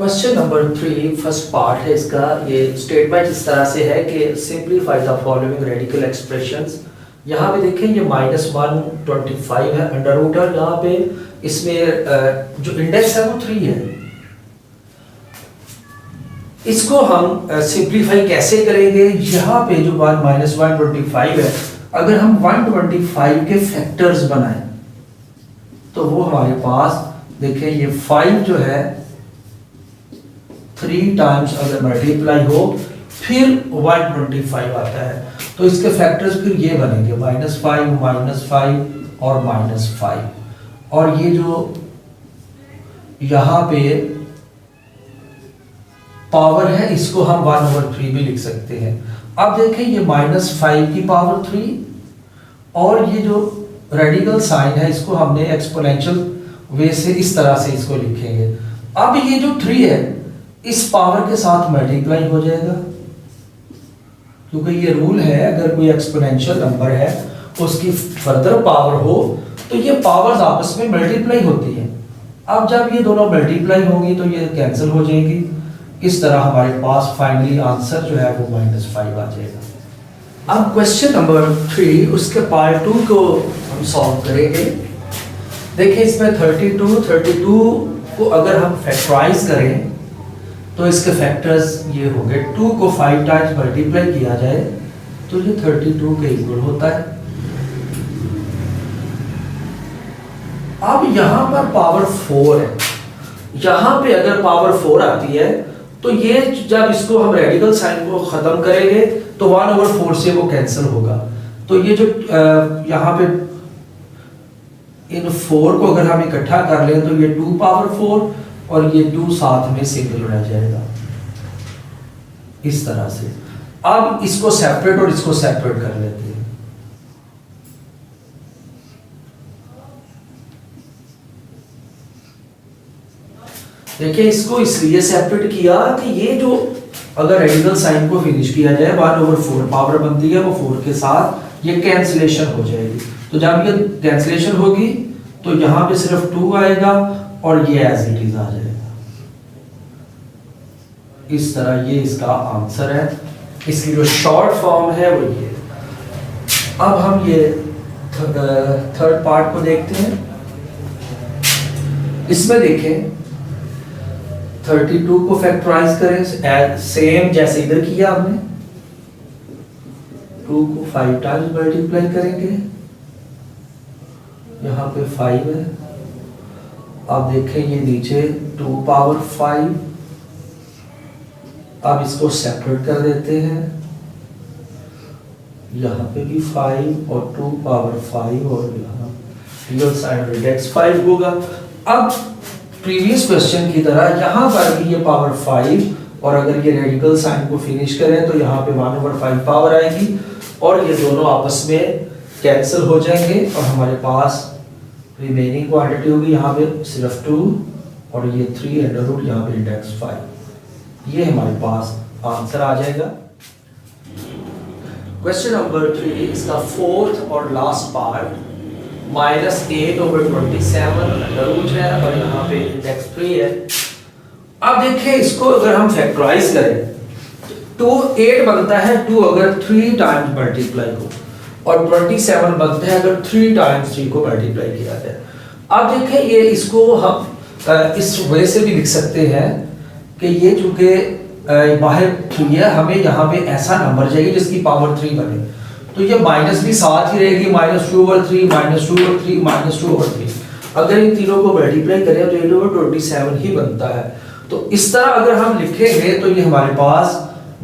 Question number 3 first part है इसका। ये स्टेटमेंट इस तरह से है कि simplify the following radical expressions. यहाँ पे देखें ये -125 है अंडर रूट और यहाँ पे इसमें जो इंडेक्स है वो 3 है। इसको हम सिंप्लीफाई कैसे करेंगे? यहाँ पे जो -125 है, अगर हम 125 के फैक्टर्स बनाएं तो वो हमारे पास देखें ये 5 जो है 3 टाइम्स अगर मल्टीप्लाई हो फिर 125 आता है, तो इसके फैक्टर्स फिर ये बनेंगे -5 और -5। और ये जो यहाँ पे पावर है इसको हम 1/3 भी लिख सकते हैं। अब देखें ये -5 की पावर 3 और ये जो रेडिकल साइन है इसको हमने एक्सपोनेंशियल वे से इस तरह से इसको लिखेंगे। अब ये जो 3 है इस पावर के साथ मल्टीप्लाई हो जाएगा, क्योंकि ये रूल है अगर कोई एक्सपोनेंशियल नंबर है उसकी फर्दर पावर हो तो ये पावर्स आपस में मल्टीप्लाई होती हैं। अब जब ये दोनों मल्टीप्लाई होंगी तो ये कैंसिल हो जाएगी। इस तरह हमारे पास फाइनली आंसर जो है वो -5 आ जाएगा। अब क्वेश्चन नंबर 3 उसके पार्ट 2 को हम सॉल्व करेंगे। देखिए इसमें 32 को अगर हम फैक्टराइज करें तो इसके फैक्टर्स ये हो गए। 2 को 5 टाइम्स मल्टीप्लाई किया जाए तो ये 32 के इक्वल होता है। अब यहाँ पर पावर 4 है, यहाँ पे अगर पावर 4 आती है तो ये जब इसको हम रेडिकल साइन को खत्म करेंगे तो 1/4 से वो कैंसिल होगा। तो ये जो यहाँ पे इन 4 को अगर हम इकट्ठा कर लें तो ये 2 पावर 4 और ये 2 साथ में सिंगल रह जाएगा इस तरह से। अब इसको सेपरेट और इसको सेपरेट कर लेते हैं। देखिए इसको इसलिए सेपरेट किया कि ये जो अगर रेडिकल साइन को फिनिश किया जाए 1/4 पावर बनती है वो 4 के साथ ये कैंसिलेशन हो जाएगी। तो जब ये कैंसिलेशन होगी तो यहाँ पे सिर्फ 2 आएगा और ये एज इट इज आ जाएगा। इस तरह ये इसका आंसर है। इसकी जो शॉर्ट फॉर्म है वो ये। अब हम ये थर्ड पार्ट को देखते हैं। इसमें देखें 32 को फैक्टराइज करें सेम जैसे इधर किया हमने। 2 को 5 टाइम्स मल्टीप्लाई करेंगे, यहाँ पे 5 है। अब देखें ये नीचे 2 पावर 5। अब इसको सेपरेट कर देते हैं, यहाँ पे भी 5 और 2 पावर 5 और यहाँ रियल साइन इंडेक्स 5 होगा। अब प्रीवियस क्वेश्चन की तरह यहाँ पर भी ये पावर 5 और अगर ये रेडिकल साइन को फिनिश करें तो यहाँ पे 1/5 पावर आएगी और ये दोनों आपस में कैंसिल हो जाएंगे और हमारे पास रिमेनिंग क्वांटिटी होगी यहाँ पे सिर्फ 2 और ये 3 अंडर रूट यहाँ पे इंडेक्स 5। ये हमारे पास आंसर आ जाएगा। क्वेश्चन नंबर 3 इसका फोर्थ और लास्ट पार्ट -8/27 अंडर रूट है और यहाँ पे इंडेक्स 3 है। अब देखिए इसको अगर हम फैक्टराइज करें तो 8 बनता है 2 अगर 3 टाइम्स मल्टीप्लाई हो और 27 बनता है अगर 3 टाइम्स 3 को मल्टीप्लाई किया जाए। अब देखिए ये इसको हम इस वे से भी लिख सकते हैं कि ये चूंकि बाहर 3 है, हमें यहाँ पे ऐसा नंबर चाहिए जिसकी पावर 3 बने, तो ये माइनस भी साथ ही रहेगी -2/3 -2/3 -2/3। अगर इन तीनों को मल्टीप्लाई करें तो 8/27 ही बनता है। तो इस तरह अगर हम लिखेंगे तो ये हमारे पास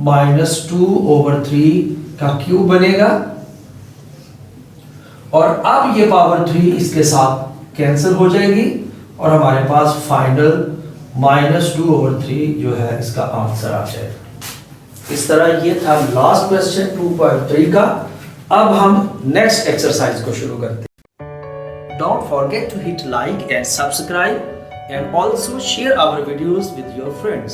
-2/3 का क्यूब बनेगा और अब ये पावर 3 इसके साथ कैंसिल हो जाएगी और हमारे पास फाइनल -2/3 जो है इसका आंसर आ जाएगा। इस तरह ये था लास्ट क्वेश्चन 2.3 का। अब हम नेक्स्ट एक्सरसाइज को शुरू करते हैं। Don't forget to hit like and subscribe and also share our videos with your friends.